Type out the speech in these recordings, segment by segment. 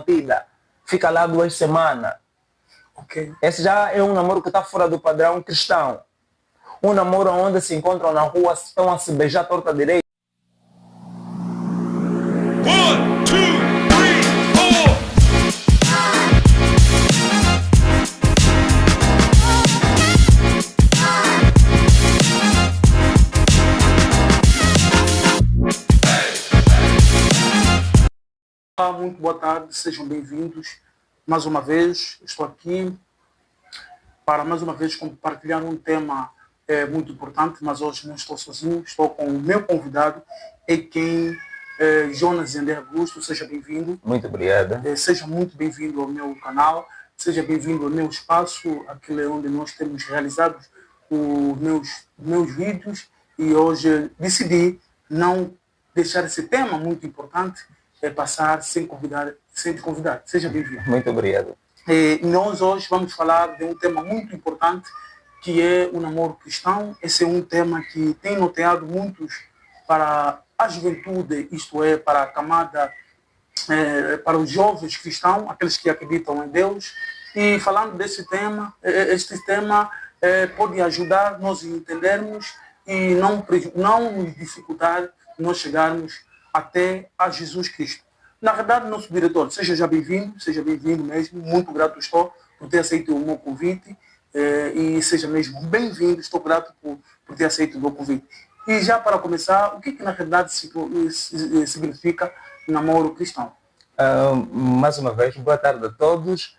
mantida. Fica lá 2 semanas. Ok. Esse já é um namoro que está fora do padrão cristão. Um namoro onde se encontram na rua, estão a se beijar à torta direita. 1, 2, 3, 4. Olá, muito boa tarde, sejam bem-vindos. Mais uma vez, estou aqui para mais uma vez compartilhar um tema muito importante, mas hoje não estou sozinho, estou com o meu convidado, Jonas Zender Augusto. Seja bem-vindo. Muito obrigado. Seja muito bem-vindo ao meu canal, seja bem-vindo ao meu espaço, aquele onde nós temos realizado os meus vídeos, e hoje decidi não deixar esse tema muito importante passar sem te convidar. Seja bem-vindo. Muito obrigado. Nós hoje vamos falar de um tema muito importante, que é o namoro cristão. Esse é um tema que tem norteado muitos para a juventude, isto é, para a camada, para os jovens cristãos, aqueles que acreditam em Deus. E falando desse tema, este tema pode ajudar nós a entendermos e não nos dificultar nós chegarmos até a Jesus Cristo. Na verdade, nosso diretor, seja bem-vindo mesmo, muito grato estou por ter aceito o meu convite, e seja mesmo bem-vindo, estou grato por ter aceito o meu convite. E já para começar, o que na verdade significa namoro cristão? Mais uma vez, boa tarde a todos.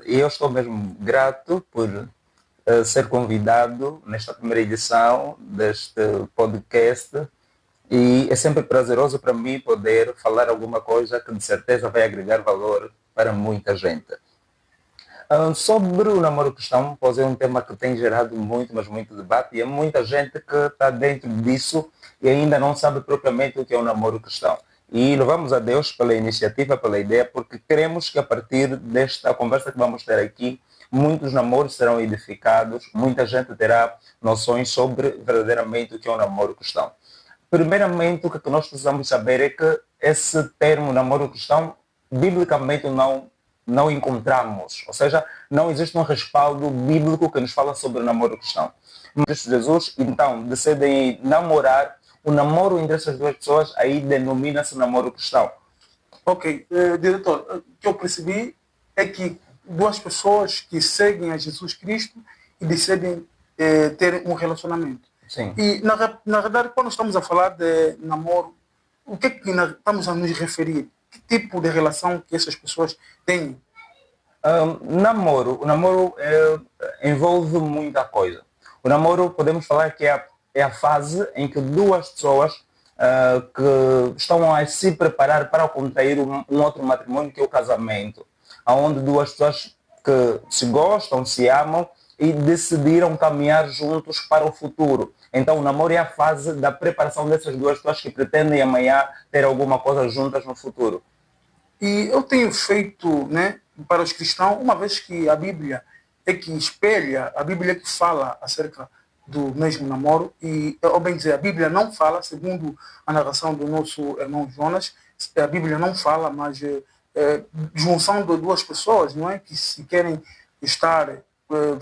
Eu estou mesmo grato por ser convidado nesta primeira edição deste podcast. E é sempre prazeroso para mim poder falar alguma coisa que de certeza vai agregar valor para muita gente. Sobre o namoro cristão, pois é um tema que tem gerado muito, mas muito debate, e há muita gente que está dentro disso e ainda não sabe propriamente o que é o namoro cristão. E louvamos a Deus pela iniciativa, pela ideia, porque queremos que a partir desta conversa que vamos ter aqui, muitos namoros serão edificados, muita gente terá noções sobre verdadeiramente o que é o namoro cristão. Primeiramente, o que nós precisamos saber é que esse termo namoro cristão, biblicamente não encontramos. Ou seja, não existe um respaldo bíblico que nos fala sobre o namoro cristão. Cristo Jesus, então, decidem namorar. O namoro entre essas duas pessoas, aí denomina-se namoro cristão. Ok. Diretor, o que eu percebi é que duas pessoas que seguem a Jesus Cristo e decidem ter um relacionamento. Sim. E, na verdade, quando estamos a falar de namoro, o que é que estamos a nos referir? Que tipo de relação que essas pessoas têm? O namoro envolve muita coisa. O namoro, podemos falar que é a fase em que duas pessoas que estão a se preparar para contrair um outro matrimônio, que é o casamento, onde duas pessoas que se gostam, se amam e decidiram caminhar juntos para o futuro. Então, o namoro é a fase da preparação dessas duas pessoas que pretendem amanhã ter alguma coisa juntas no futuro. E eu tenho feito, para os cristãos, uma vez que a Bíblia é que espelha, a Bíblia é que fala acerca do mesmo namoro, e, ou bem dizer, a Bíblia não fala, segundo a narração do nosso irmão Jonas, a Bíblia não fala, mas junção de duas pessoas, não é? Que se querem estar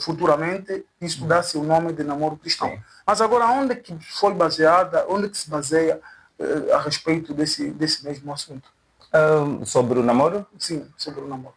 futuramente, isso dá-se o nome de namoro cristão. Sim. Mas agora, onde que foi baseada, onde que se baseia a respeito desse mesmo assunto? Sobre o namoro? Sim, sobre o namoro.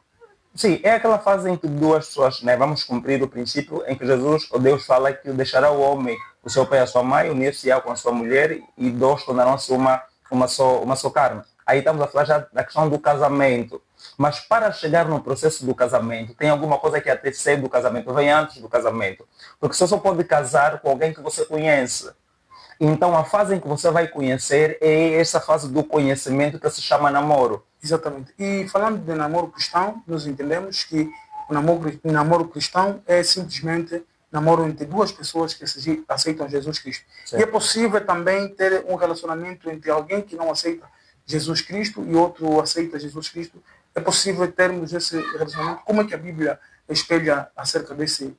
Sim, é aquela fase em que duas pessoas, vamos cumprir o princípio em que Jesus, ou Deus, fala que deixará o homem, o seu pai e a sua mãe, unir-se-á com a sua mulher, e dois tornarão-se uma só carne. Aí estamos a falar já da questão do casamento. Mas para chegar no processo do casamento, tem alguma coisa que antecede o casamento, vem antes do casamento. Porque você só pode casar com alguém que você conhece. Então, a fase em que você vai conhecer é essa fase do conhecimento que se chama namoro. Exatamente. E falando de namoro cristão, nós entendemos que o namoro cristão é simplesmente namoro entre duas pessoas que aceitam Jesus Cristo. Sim. E é possível também ter um relacionamento entre alguém que não aceita Jesus Cristo e outro aceita Jesus Cristo. É possível termos esse relacionamento. Como é que a Bíblia espelha acerca desse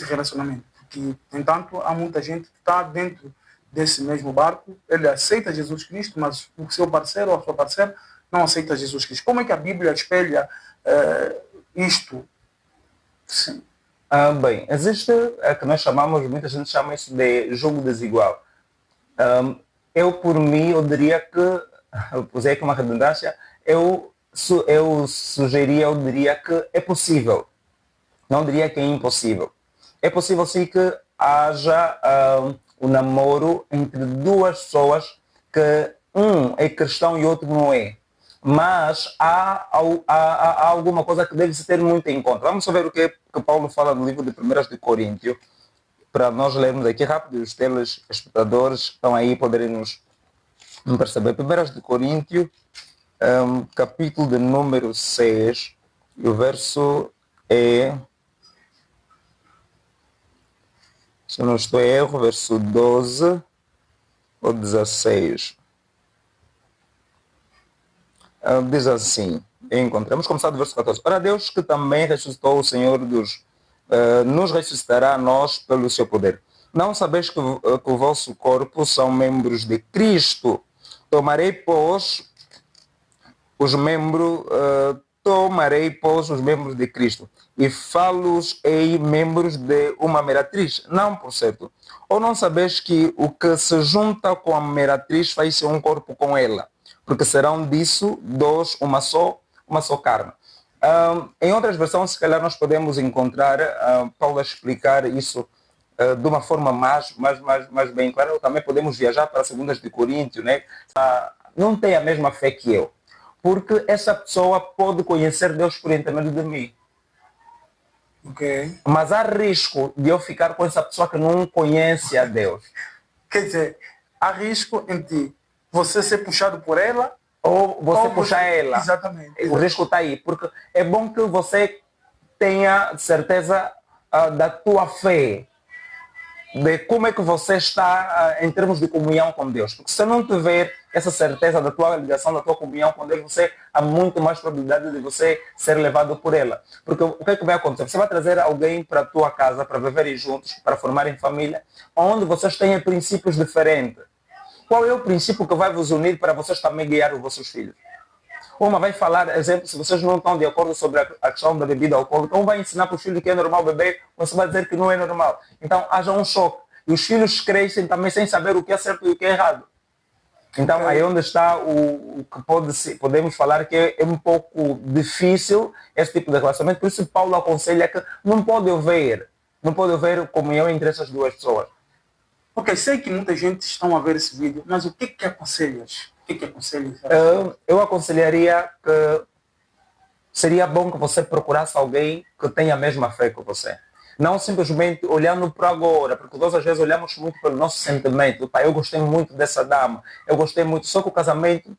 relacionamento? Porque, entanto, há muita gente que está dentro desse mesmo barco. Ele aceita Jesus Cristo, mas o seu parceiro ou a sua parceira não aceita Jesus Cristo. Como é que a Bíblia espelha isto? Sim. Bem, existe a que nós chamamos, muita gente chama isso de jogo desigual. Eu, por mim, eu diria que, eu usei aqui uma redundância, eu diria que é possível. Não diria que é impossível. É possível sim que haja um namoro entre duas pessoas que um é cristão e outro não é. Mas há alguma coisa que deve se ter muito em conta. Vamos só ver o que Paulo fala no livro de 1 de Coríntios, para nós lermos aqui rápido, os telespectadores estão aí poderem nos perceber. 1 de Coríntios, capítulo de número 6, e o verso é, se eu não estou em erro, verso 12 ou 16. Diz assim, encontramos, começar do verso 14. Ora, Deus que também ressuscitou o Senhor nos ressuscitará a nós pelo seu poder. Não sabeis que o vosso corpo são membros de Cristo? Tomarei, pois, os membros de Cristo e fá-los-ei membros de uma meretriz? Não, por certo. Ou não sabeis que o que se junta com a meretriz faz-se um corpo com ela? Porque serão disso dois, uma só carne. Em outras versões, se calhar nós podemos encontrar Paulo a explicar isso de uma forma mais bem clara. Ou também podemos viajar para 2 de Coríntios, né? Não tem a mesma fé que eu, porque essa pessoa pode conhecer Deus por intermédio de mim. Okay. Mas há risco de eu ficar com essa pessoa que não conhece a Deus. Quer dizer, há risco em ti você ser puxado por ela ou você puxar ela. Exatamente. O risco está aí, porque é bom que você tenha certeza da tua fé, de como é que você está em termos de comunhão com Deus. Porque se não tiver essa certeza da tua ligação, da tua comunhão com Deus, você há muito mais probabilidade de você ser levado por ela. Porque o que é que vai acontecer? Você vai trazer alguém para a tua casa, para viverem juntos, para formarem família, onde vocês têm princípios diferentes. Qual é o princípio que vai vos unir para vocês também guiar os vossos filhos? Uma vai falar, exemplo, se vocês não estão de acordo sobre a questão da bebida alcoólica, um vai ensinar para os filhos que é normal beber, você vai dizer que não é normal. Então, haja um choque. E os filhos crescem também sem saber o que é certo e o que é errado. Então, aí é onde está o que podemos falar que é um pouco difícil esse tipo de relacionamento. Por isso, Paulo aconselha que não pode haver comunhão entre essas duas pessoas. Ok, sei que muita gente está a ver esse vídeo, mas o que aconselhas? O que aconselhas? Eu aconselharia que seria bom que você procurasse alguém que tenha a mesma fé que você. Não simplesmente olhando para agora, porque nós às vezes olhamos muito pelo nosso sentimento. Pá, eu gostei muito dessa dama, eu gostei muito, só que o casamento,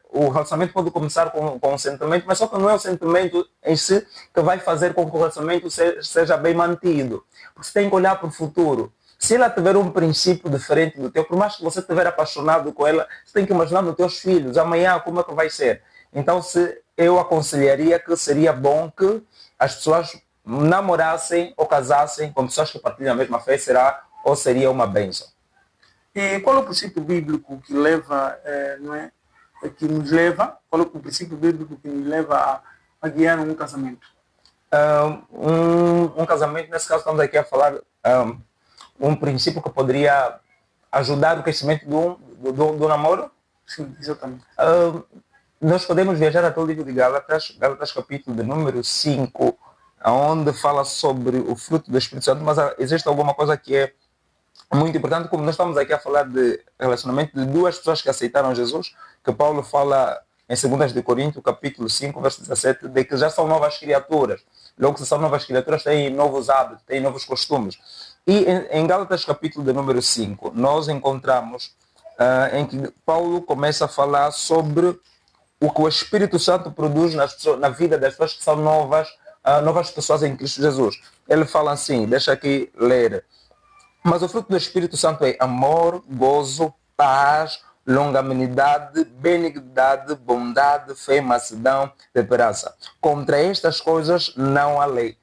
o relacionamento pode começar com um sentimento, mas só que não é o sentimento em si que vai fazer com que o relacionamento seja bem mantido. Porque você tem que olhar para o futuro. Se ela tiver um princípio diferente do teu, por mais que você estiver apaixonado com ela, você tem que imaginar nos teus filhos, amanhã como é que vai ser. Então, eu aconselharia que seria bom que as pessoas namorassem ou casassem com pessoas que partilham a mesma fé, seria uma bênção. E qual é o princípio bíblico que leva, qual é o princípio bíblico que nos leva a guiar um casamento? Um casamento, nesse caso estamos aqui a falar um princípio que poderia ajudar o crescimento do namoro? Sim, exatamente. Nós podemos viajar até o livro de Gálatas capítulo de número 5, onde fala sobre o fruto do Espírito Santo, mas existe alguma coisa que é muito importante, como nós estamos aqui a falar de relacionamento de duas pessoas que aceitaram Jesus, que Paulo fala em 2 de Coríntios, capítulo 5, verso 17, de que já são novas criaturas. Logo, se são novas criaturas, têm novos hábitos, têm novos costumes. E em Gálatas, capítulo de número 5, nós encontramos em que Paulo começa a falar sobre o que o Espírito Santo produz na vida das pessoas que são novas pessoas em Cristo Jesus. Ele fala assim, deixa aqui ler. Mas o fruto do Espírito Santo é amor, gozo, paz, longanimidade, benignidade, bondade, fé, mansidão, temperança. Contra estas coisas não há lei.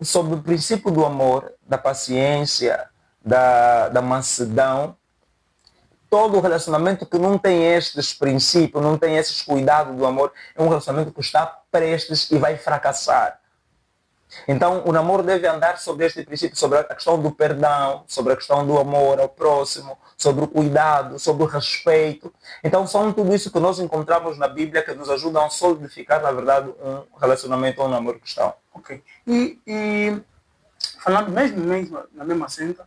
Sobre o princípio do amor, da paciência, da mansidão, todo relacionamento que não tem estes princípios, não tem esses cuidados do amor, é um relacionamento que está prestes e vai fracassar. Então, o namoro deve andar sobre este princípio, sobre a questão do perdão, sobre a questão do amor ao próximo, sobre o cuidado, sobre o respeito. Então, são tudo isso que nós encontramos na Bíblia que nos ajudam a solidificar, na verdade, um relacionamento ou um namoro cristão. Ok. E falando mesmo na mesma senda,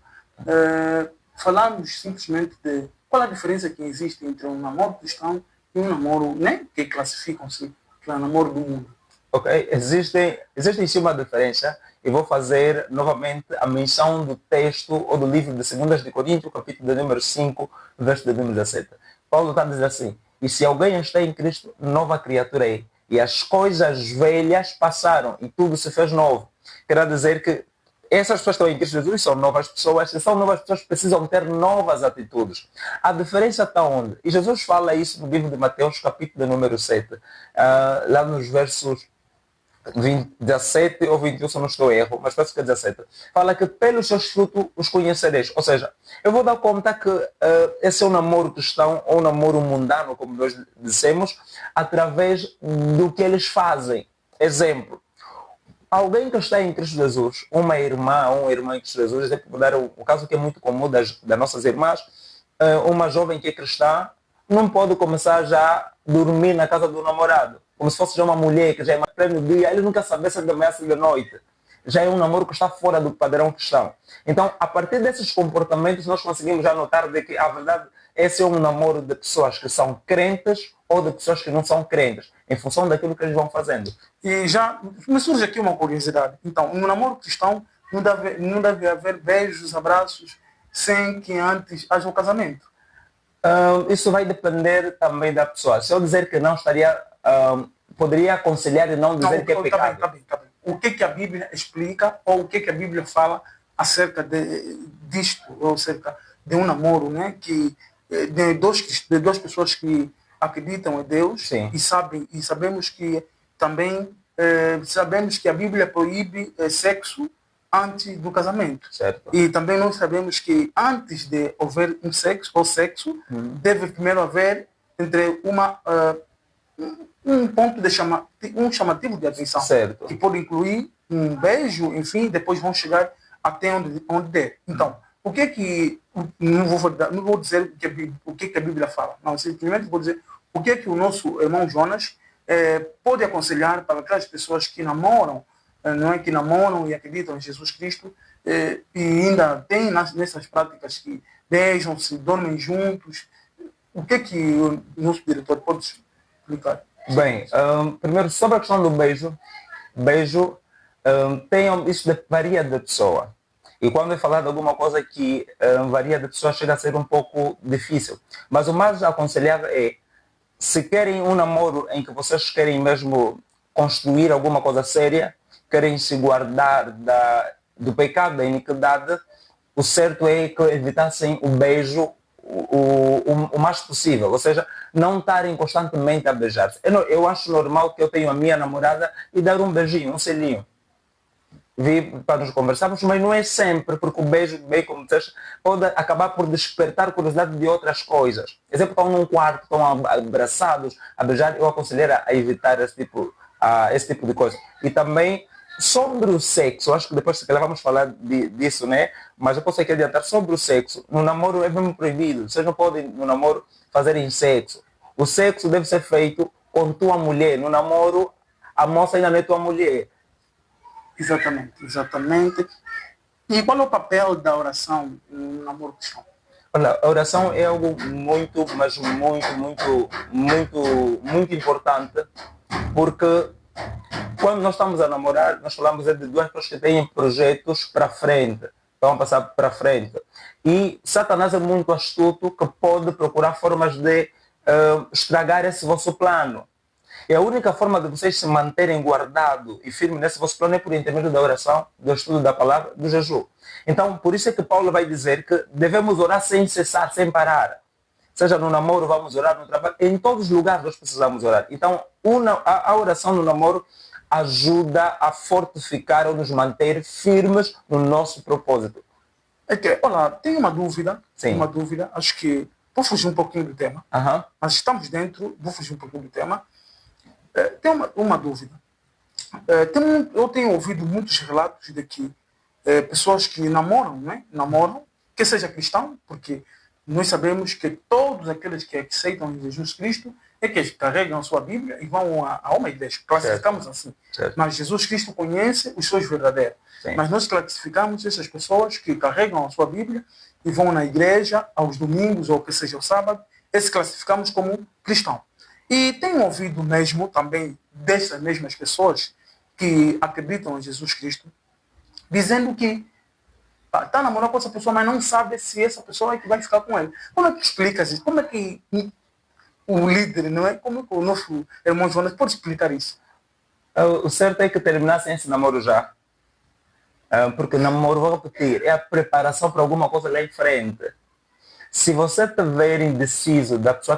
falamos simplesmente de qual a diferença que existe entre um namoro cristão e um namoro, né, que classificam-se que é o namoro do mundo. Ok, existe sim uma diferença e vou fazer novamente a menção do texto ou do livro de 2 de Coríntios, capítulo de número 5, verso de número 17. Paulo está dizendo assim: e se alguém está em Cristo, nova criatura é, e as coisas velhas passaram e tudo se fez novo. Quer dizer que essas pessoas que estão em Cristo Jesus são novas pessoas, e são novas pessoas que precisam ter novas atitudes. A diferença está onde? E Jesus fala isso no livro de Mateus, capítulo de número 7, lá nos versos 17 ou 21, se não estou erro, mas parece que é 17. Fala que pelos seus frutos os conhecereis. Ou seja, eu vou dar conta que esse é um namoro cristão ou um namoro mundano, como nós dissemos, através do que eles fazem. Exemplo, alguém que está em Cristo Jesus, uma irmã ou um irmão em Cristo Jesus, vou dar o caso que é muito comum das nossas irmãs, uma jovem que é cristã, não pode começar já a dormir na casa do namorado. Como se fosse já uma mulher que já é mais pleno dia, ele nunca sabe se é de manhã ou de noite. Já é um namoro que está fora do padrão cristão. Então, a partir desses comportamentos, nós conseguimos já notar de que, a verdade, esse é um namoro de pessoas que são crentes ou de pessoas que não são crentes, em função daquilo que eles vão fazendo. E já me surge aqui uma curiosidade. Então, no namoro cristão, não deve haver beijos, abraços, sem que antes haja o casamento. Isso vai depender também da pessoa. Se eu dizer que não, poderia aconselhar e não dizer que é pecado. Tá bem. O que a Bíblia explica ou o que a Bíblia fala acerca disto, ou acerca de um namoro, né, de duas pessoas que acreditam em Deus. Sim. E sabemos que também sabemos que a Bíblia proíbe sexo antes do casamento. Certo. E também nós sabemos que antes de haver um sexo, deve primeiro haver entre um ponto um chamativo de atenção. Certo. Que pode incluir um beijo, enfim, depois vão chegar até onde der. Então, o que não vou dizer o que a Bíblia fala. Não, simplesmente vou dizer o que o nosso irmão Jonas pode aconselhar para aquelas pessoas que namoram, não é, que namoram e acreditam em Jesus Cristo e ainda tem nessas práticas que beijam-se, dormem juntos. O que o nosso diretor pode explicar? Bem, primeiro sobre a questão do beijo, isso varia de pessoa. E quando eu falar de alguma coisa que varia de pessoa, chega a ser um pouco difícil. Mas o mais aconselhável é, se querem um namoro em que vocês querem mesmo construir alguma coisa séria, querem se guardar do pecado, da iniquidade, o certo é que evitassem o beijo o mais possível, ou seja, não estarem constantemente a beijar-se. Eu acho normal que eu tenha a minha namorada e dar um beijinho, um selinho. Para nos conversarmos, mas não é sempre, porque o beijo, bem como disseste, pode acabar por despertar curiosidade de outras coisas. Exemplo, estão num quarto, estão abraçados, a beijar, eu aconselho a evitar esse tipo de coisa. E também sobre o sexo, acho que depois se calhar vamos falar disso, né? Mas eu posso aqui adiantar sobre o sexo. No namoro é mesmo proibido. Vocês não podem, no namoro, fazerem sexo. O sexo deve ser feito com tua mulher. No namoro, a moça ainda não é tua mulher. Exatamente. E qual é o papel da oração no namoro cristão? Olha, a oração é algo muito, mas muito importante, porque quando nós estamos a namorar, nós falamos de duas pessoas que têm projetos para frente, vão passar para frente. E Satanás é muito astuto, que pode procurar formas de estragar esse vosso plano. E a única forma de vocês se manterem guardados e firmes nesse vosso plano é por intermédio da oração, do estudo da palavra, do jejum. Então, por isso é que Paulo vai dizer que devemos orar sem cessar, sem parar. Seja no namoro, vamos orar, no trabalho, em todos os lugares nós precisamos orar. Então, a oração no namoro ajuda a fortificar ou nos manter firmes no nosso propósito. Olá, tenho uma dúvida. Sim. Acho que Vou fugir um pouquinho do tema, Aham. mas estamos dentro, vou fugir um pouquinho do tema. Tem uma dúvida. Eu tenho ouvido muitos relatos de que pessoas que namoram, né? Namoram, que seja cristão, porque nós sabemos que todos aqueles que aceitam Jesus Cristo é que carregam a sua Bíblia e vão a uma igreja. Classificamos assim. Certo. Mas Jesus Cristo conhece os seus verdadeiros. Sim. Mas nós classificamos essas pessoas que carregam a sua Bíblia e vão na igreja aos domingos ou que seja o sábado, esses classificamos como cristão. E tenho ouvido mesmo também dessas mesmas pessoas que acreditam em Jesus Cristo, dizendo que está namorando com essa pessoa, mas não sabe se essa pessoa é que vai ficar com ele. Como é que explica isso? Como é que o líder, não é? Como é que o nosso irmão Jonas pode explicar isso? O certo é que terminassem esse namoro já. Porque namoro, vou repetir, é a preparação para alguma coisa lá em frente. Se você estiver indeciso da pessoa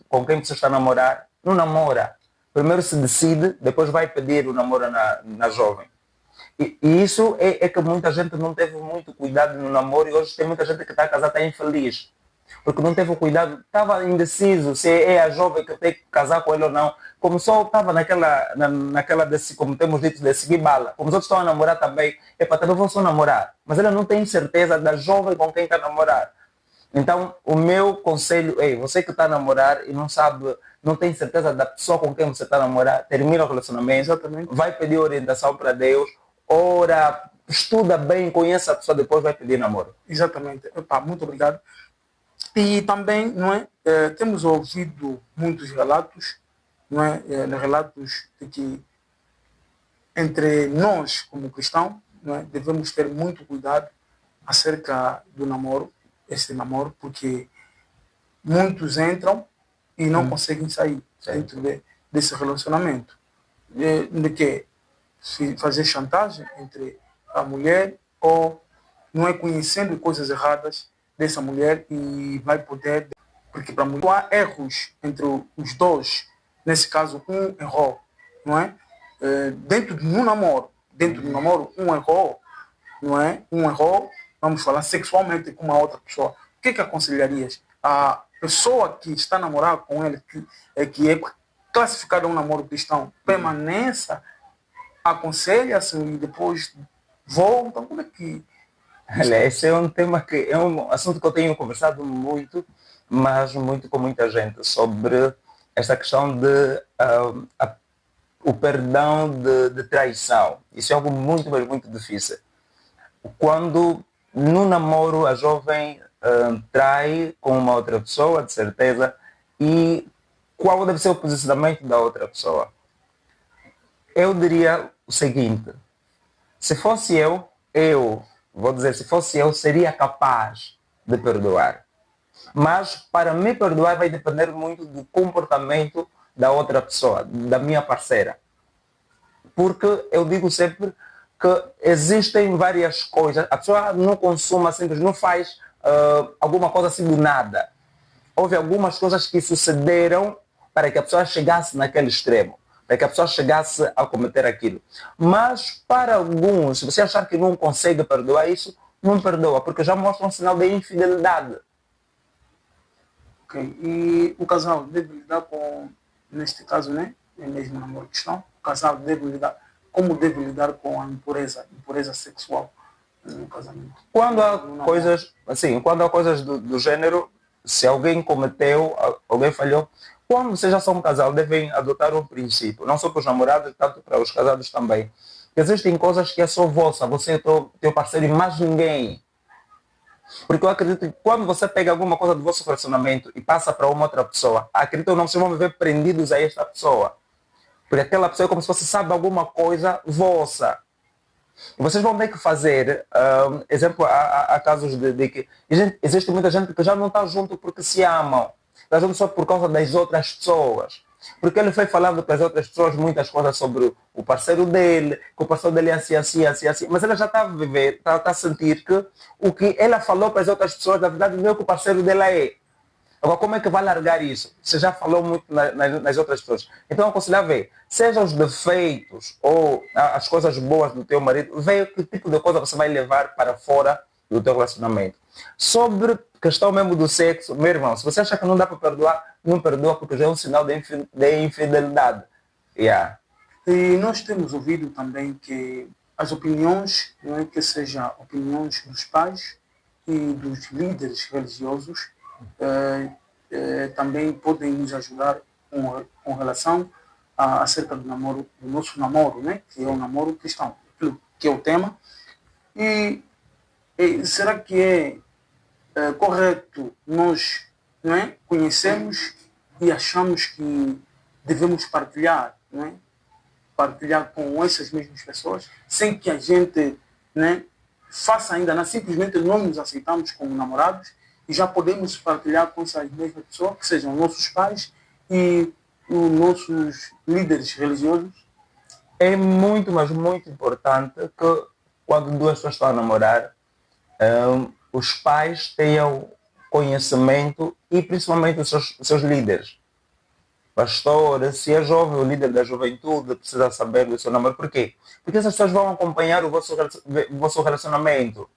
com quem você está a namorar, não namora. Primeiro se decide, depois vai pedir o namoro na jovem. E isso é que muita gente não teve muito cuidado no namoro e hoje tem muita gente que está casada está infeliz. Porque não teve o cuidado, estava indeciso se é a jovem que tem que casar com ele ou não. Como só estava naquela desse, como temos dito, de seguir bala. Como os outros estão a namorar também, também vão só namorar. Mas ele não tem certeza da jovem com quem está a namorar. Então, o meu conselho é, você que está a namorar e não sabe, não tem certeza da pessoa com quem você está a namorar, termina o relacionamento, Exatamente. vai pedir orientação para Deus, ora, estuda bem, conhece a pessoa, depois vai pedir namoro. Exatamente. Muito obrigado. E também, não é, temos ouvido muitos relatos, não é, relatos de que entre nós, como cristãos, não é, devemos ter muito cuidado acerca do namoro, este namoro, porque muitos entram e não conseguem sair dentro desse relacionamento. De que se fazer chantagem entre a mulher ou não é conhecendo coisas erradas dessa mulher e vai poder, porque para a mulher há erros entre os dois, nesse caso um errou, não é? Dentro do namoro, um errou, não é? Um errou, vamos falar sexualmente com uma outra pessoa. O que aconselharias? A pessoa que está a namorar com ele, que é classificada um namoro cristão, permaneça, aconselha-se e depois volta? Como é que... Olha, esse é um tema que é um assunto que eu tenho conversado muito, mas muito com muita gente, sobre esta questão de o perdão de traição. Isso é algo muito, mas muito difícil. Quando no namoro a jovem trai com uma outra pessoa, de certeza, e qual deve ser o posicionamento da outra pessoa? Eu diria o seguinte, se fosse eu, vou dizer, se fosse eu, seria capaz de perdoar. Mas para me perdoar vai depender muito do comportamento da outra pessoa, da minha parceira. Porque eu digo sempre que existem várias coisas. A pessoa não consuma simples, não faz alguma coisa assim do nada. Houve algumas coisas que sucederam para que a pessoa chegasse naquele extremo, para que a pessoa chegasse a cometer aquilo. Mas para alguns, se você achar que não consegue perdoar isso, não perdoa, porque já mostra um sinal de infidelidade. Ok. E o casal deve lidar com, neste caso, né? É mesmo namoro cristão. O casal deve lidar, como deve lidar com a impureza sexual no casamento? Quando há coisas, assim, quando há coisas do gênero, se alguém cometeu, alguém falhou, quando vocês já são um casal, devem adotar um princípio, não só para os namorados, tanto para os casados também. Existem coisas que é só vossa, você é o teu parceiro e mais ninguém. Porque eu acredito que quando você pega alguma coisa do vosso relacionamento e passa para uma outra pessoa, acredito ou não, vocês vão viver prendidos a esta pessoa. Porque aquela pessoa é como se você sabe alguma coisa vossa. E vocês vão ter que fazer, exemplo, há casos de que existe muita gente que já não está junto porque se amam. Está junto só por causa das outras pessoas. Porque ele foi falando para as outras pessoas muitas coisas sobre o parceiro dele, que o parceiro dele é assim, assim, assim, assim. Mas ele já está a viver, está a sentir que o que ela falou para as outras pessoas, na verdade, não é o que o parceiro dela é. Agora, como é que vai largar isso? Você já falou muito nas outras pessoas. Então, eu aconselho a ver, seja os defeitos ou as coisas boas do teu marido, vê que tipo de coisa você vai levar para fora do teu relacionamento. Sobre questão mesmo do sexo, meu irmão, se você acha que não dá para perdoar, não perdoa porque já é um sinal de infidelidade. Yeah. E nós temos ouvido também que as opiniões, não é, que seja opiniões dos pais e dos líderes religiosos, também podem nos ajudar com relação acerca do namoro, do nosso namoro, né, que é o namoro cristão, que é o tema. E será que é correto nós, não é, conhecemos e achamos que devemos partilhar, não é? Partilhar com essas mesmas pessoas, sem que a gente, né, faça ainda nada, simplesmente não nos aceitamos como namorados e já podemos partilhar com essas mesmas pessoas, que sejam nossos pais e os nossos líderes religiosos. É muito, mas muito importante que quando duas pessoas estão a namorar, os pais tenham conhecimento e principalmente os seus líderes. Pastor, se é jovem, o líder da juventude precisa saber do seu namoro. Por quê? Porque essas pessoas vão acompanhar o vosso relacionamento.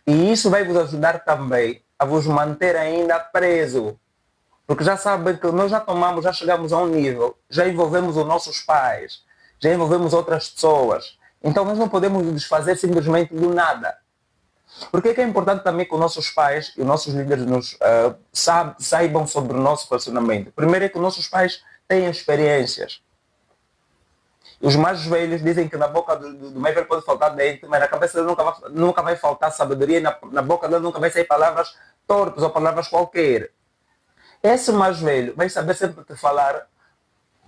E isso vai vos ajudar também a vos manter ainda preso. Porque já sabem que nós já chegamos a um nível, já envolvemos os nossos pais, já envolvemos outras pessoas. Então nós não podemos nos desfazer simplesmente do nada. Porque é importante também que os nossos pais e os nossos líderes saibam sobre o nosso relacionamento. Primeiro é que os nossos pais têm experiências. Os mais velhos dizem que na boca do mais velho pode faltar dente, mas na cabeça dele nunca vai faltar sabedoria, e na boca dele nunca vai sair palavras tortas ou palavras qualquer. Esse mais velho vai saber sempre te falar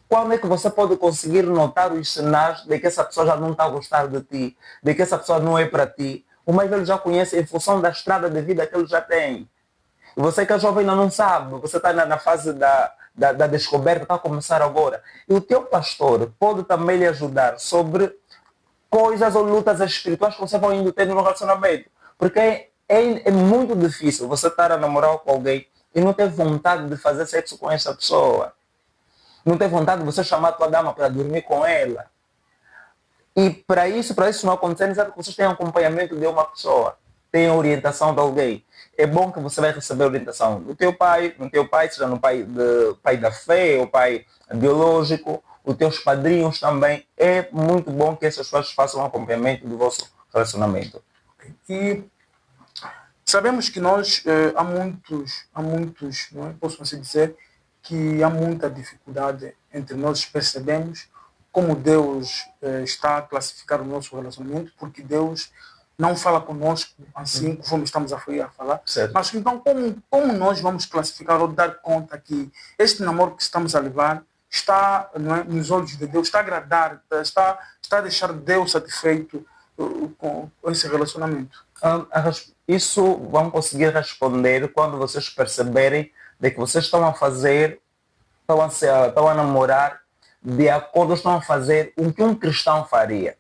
quando é que você pode conseguir notar os sinais de que essa pessoa já não está a gostar de ti, de que essa pessoa não é para ti. O mais velho já conhece em função da estrada de vida que ele já tem. E você que é jovem ainda não sabe, você está na fase da descoberta, está a começar agora. E o teu pastor pode também lhe ajudar sobre coisas ou lutas espirituais que você vai indo ter no relacionamento. Porque é muito difícil você estar a namorar com alguém e não ter vontade de fazer sexo com essa pessoa. Não ter vontade de você chamar a tua dama para dormir com ela. E para isso não acontecer, necessário que vocês tenham acompanhamento de uma pessoa, tenham orientação de alguém. É bom que você vai receber orientação do teu pai, seja no pai da fé, ou pai biológico, os teus padrinhos também. É muito bom que essas pessoas façam um acompanhamento do vosso relacionamento. E sabemos que nós, há muitos, não é? Posso assim dizer, que há muita dificuldade entre nós, percebemos como Deus está a classificar o nosso relacionamento, porque Deus não fala conosco assim como estamos a falar. Certo. Mas então como nós vamos classificar ou dar conta que este namoro que estamos a levar está, não é, nos olhos de Deus, está a agradar, está a deixar Deus satisfeito com esse relacionamento? Isso vão conseguir responder quando vocês perceberem de que vocês estão a namorar de acordo, estão a fazer o que um cristão faria.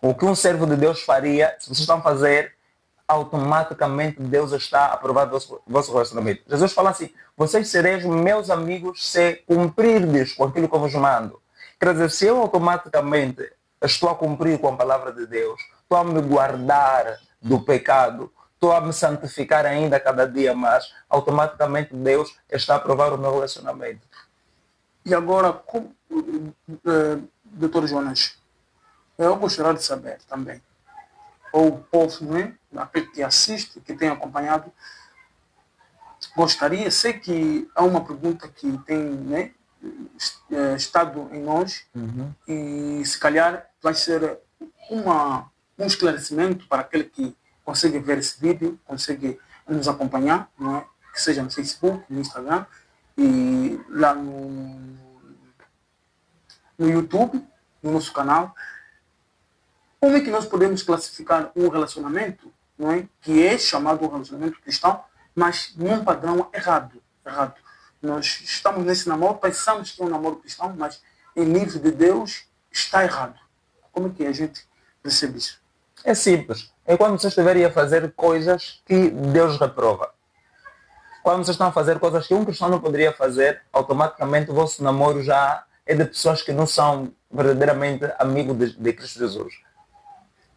O que um servo de Deus faria, se vocês estão a fazer, automaticamente Deus está a aprovar o vosso relacionamento. Jesus fala assim: vocês sereis meus amigos se cumprirdes com aquilo que eu vos mando. Quer dizer, se eu automaticamente estou a cumprir com a palavra de Deus, estou a me guardar do pecado, estou a me santificar ainda cada dia mais, automaticamente Deus está a aprovar o meu relacionamento. E agora, Dr. Jonas, eu gostaria de saber também, ou o povo, né, aquele que assiste, que tem acompanhado, gostaria, sei que há uma pergunta que tem, né, estado em nós, e se calhar vai ser um esclarecimento para aquele que consegue ver esse vídeo, consegue nos acompanhar, não é? Que seja no Facebook, no Instagram, e lá no YouTube, no nosso canal. Como é que nós podemos classificar um relacionamento, não é, que é chamado um relacionamento cristão, mas num padrão errado? Nós estamos nesse namoro, pensamos que é um namoro cristão, mas em nível de Deus está errado. Como é que a gente percebe isso? É simples. É quando vocês estiverem a fazer coisas que Deus reprova. Quando vocês estão a fazer coisas que um cristão não poderia fazer, automaticamente o vosso namoro já é de pessoas que não são verdadeiramente amigos de Cristo Jesus.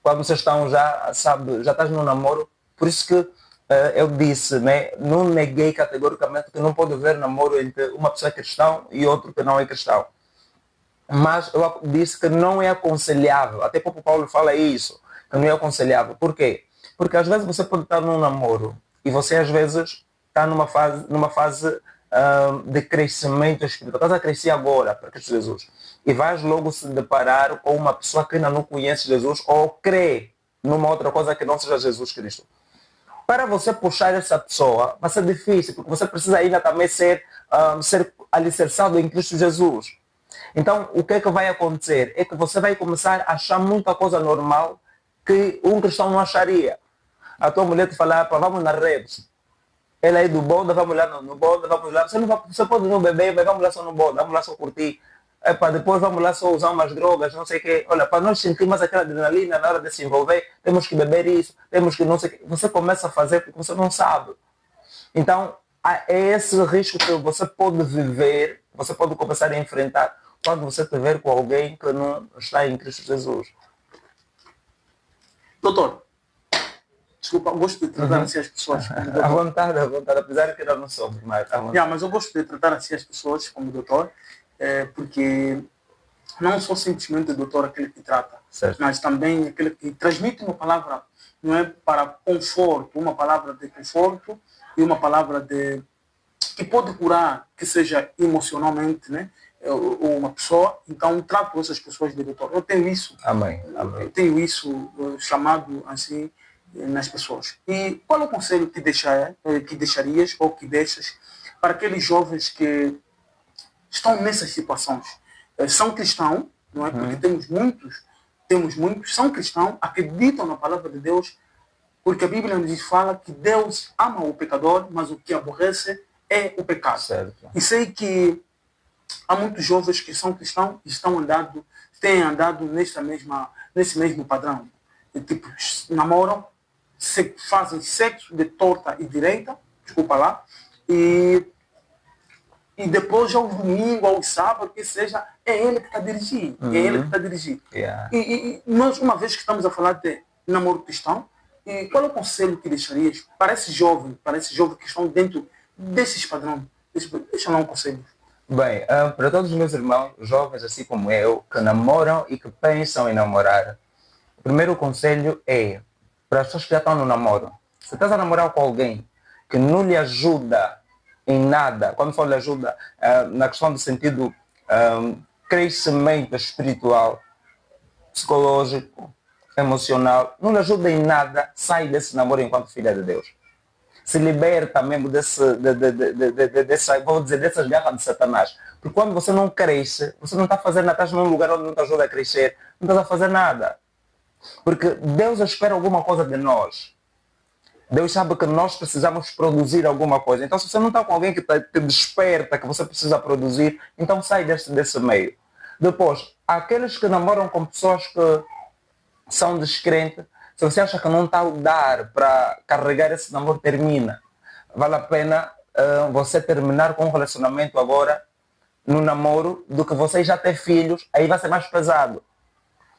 Quando vocês estão já estás no namoro, por isso que eu disse, né, não neguei categoricamente que não pode haver namoro entre uma pessoa cristã e outro que não é cristão. Mas eu disse que não é aconselhável, até porque o Paulo fala isso, que não é aconselhável. Por quê? Porque às vezes você pode estar num namoro e você às vezes está numa fase de crescimento espiritual. Estás a crescer agora para Cristo Jesus. E vais logo se deparar com uma pessoa que ainda não conhece Jesus ou crê numa outra coisa que não seja Jesus Cristo. Para você puxar essa pessoa vai ser difícil, porque você precisa ainda também ser alicerçado em Cristo Jesus. Então, o que é que vai acontecer? É que você vai começar a achar muita coisa normal que um cristão não acharia. A tua mulher te falar, vamos na redes. Ela é do bonde, vamos lá no bonde, vamos lá. Você pode não beber, mas vamos lá só no bonde, vamos lá só curtir. Depois vamos lá só usar umas drogas, não sei o quê. Olha, para nós sentir mais aquela adrenalina na hora de se envolver, temos que beber isso, temos que não sei o quê. Você começa a fazer porque você não sabe. Então, é esse risco que você pode viver, você pode começar a enfrentar quando você estiver com alguém que não está em Cristo Jesus. Doutor, desculpa, eu gosto de tratar assim as pessoas. À vontade, apesar de que eu não sou, mas eu gosto de tratar assim as pessoas como doutor, porque não sou simplesmente o doutor aquele que trata, certo, mas também aquele que transmite uma palavra, não é para conforto, uma palavra de conforto e uma palavra que pode curar, que seja emocionalmente, né? Uma pessoa, então trato essas pessoas de doutor. Eu tenho isso. Amém. Eu tenho isso chamado assim nas pessoas. E qual é o conselho que deixarias ou que deixas para aqueles jovens que estão nessas situações? São cristãos, não é? Porque temos muitos, são cristãos, acreditam na palavra de Deus, porque a Bíblia nos fala que Deus ama o pecador, mas o que aborrece é o pecado. Certo. E sei que há muitos jovens que são cristãos e têm andado nesse mesmo padrão. E, tipo, namoram, fazem sexo de torta e direita, desculpa lá, e depois ao domingo, ao sábado, que seja, é ele que está dirigindo. É ele que está dirigindo. Yeah. E nós, uma vez que estamos a falar de namoro cristão, e qual é o conselho que deixarias para esses jovens que estão dentro desses padrões? Deixa lá um conselho. Bem, para todos os meus irmãos, jovens assim como eu, que namoram e que pensam em namorar, o primeiro conselho é para as pessoas que já estão no namoro. Se estás a namorar com alguém que não lhe ajuda em nada, quando falo de ajuda, na questão do sentido crescimento espiritual, psicológico, emocional, não lhe ajuda em nada, sai desse namoro enquanto filha de Deus. Se liberta mesmo dessas garras de Satanás. Porque quando você não cresce, você não está fazendo nada, estás num lugar onde não te ajuda a crescer, não estás a fazer nada. Porque Deus espera alguma coisa de nós. Deus sabe que nós precisamos produzir alguma coisa. Então, se você não está com alguém que te desperta que você precisa produzir, então sai desse meio. Depois, aqueles que namoram com pessoas que são descrentes, se você acha que não está a dar para carregar esse namoro, termina. Vale a pena você terminar com um relacionamento agora no namoro do que você já ter filhos, aí vai ser mais pesado.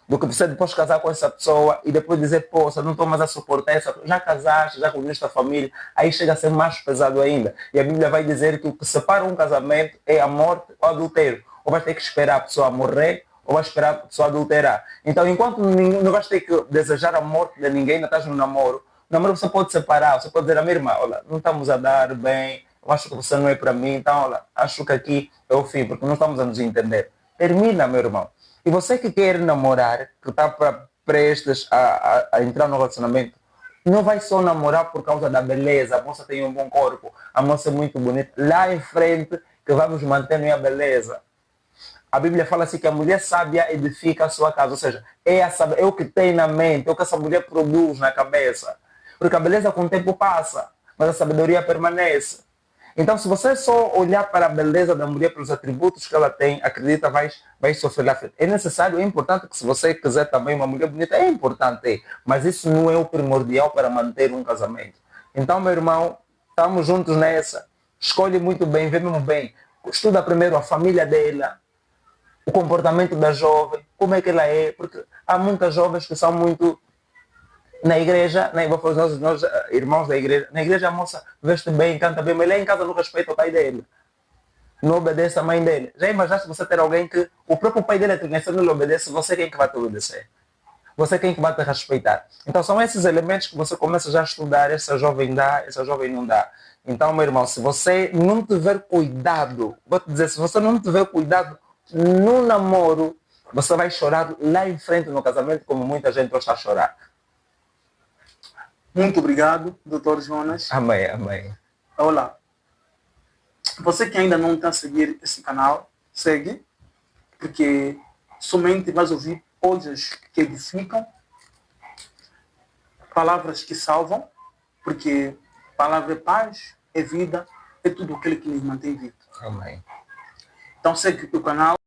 Do que você depois casar com essa pessoa e depois dizer, pô, você não estou mais a suportar essa pessoa. Já casaste, já construíste a família, aí chega a ser mais pesado ainda. E a Bíblia vai dizer que o que separa um casamento é a morte ou adultério. Ou vai ter que esperar a pessoa morrer, ou vai esperar a pessoa adulterar. Então, enquanto não vais ter que desejar a morte de ninguém, ainda estás no namoro, o namoro você pode separar, você pode dizer a minha irmã, olha, não estamos a dar bem, eu acho que você não é para mim, então, olha, acho que aqui é o fim, porque não estamos a nos entender. Termina, meu irmão. E você que quer namorar, que está prestes a entrar no relacionamento, não vai só namorar por causa da beleza, a moça tem um bom corpo, a moça é muito bonita, lá em frente que vamos manter a beleza. A Bíblia fala assim que a mulher sábia edifica a sua casa, ou seja, é o que tem na mente, é o que essa mulher produz na cabeça. Porque a beleza com o tempo passa, mas a sabedoria permanece. Então, se você só olhar para a beleza da mulher, pelos atributos que ela tem, acredita, vai sofrer lá frente. É necessário, é importante que se você quiser também uma mulher bonita, é importante, mas isso não é o primordial para manter um casamento. Então, meu irmão, estamos juntos nessa. Escolhe muito bem, vê mesmo bem. Estuda primeiro a família dela, o comportamento da jovem, como é que ela é, porque há muitas jovens que são muito Na igreja, nós irmãos da igreja, na igreja a moça veste bem, canta bem, mas lá em casa não respeita o pai dele. Não obedece a mãe dele. Já imaginaste você ter alguém que o próprio pai dele não lhe obedece, você quem que vai te obedecer? Você quem que vai te respeitar? Então são esses elementos que você começa já a estudar, essa jovem dá, essa jovem não dá. Então, meu irmão, se você não tiver cuidado, vou te dizer, se você não tiver cuidado no namoro, você vai chorar lá em frente no casamento, como muita gente hoje está a chorar. Muito obrigado, Dr. Jonas. Amém, amém. Olá. Você que ainda não está a seguir esse canal, segue, porque somente vais ouvir coisas que edificam, palavras que salvam, porque palavra é paz, é vida, é tudo aquilo que nos mantém vivo. Amém. Então segue o canal.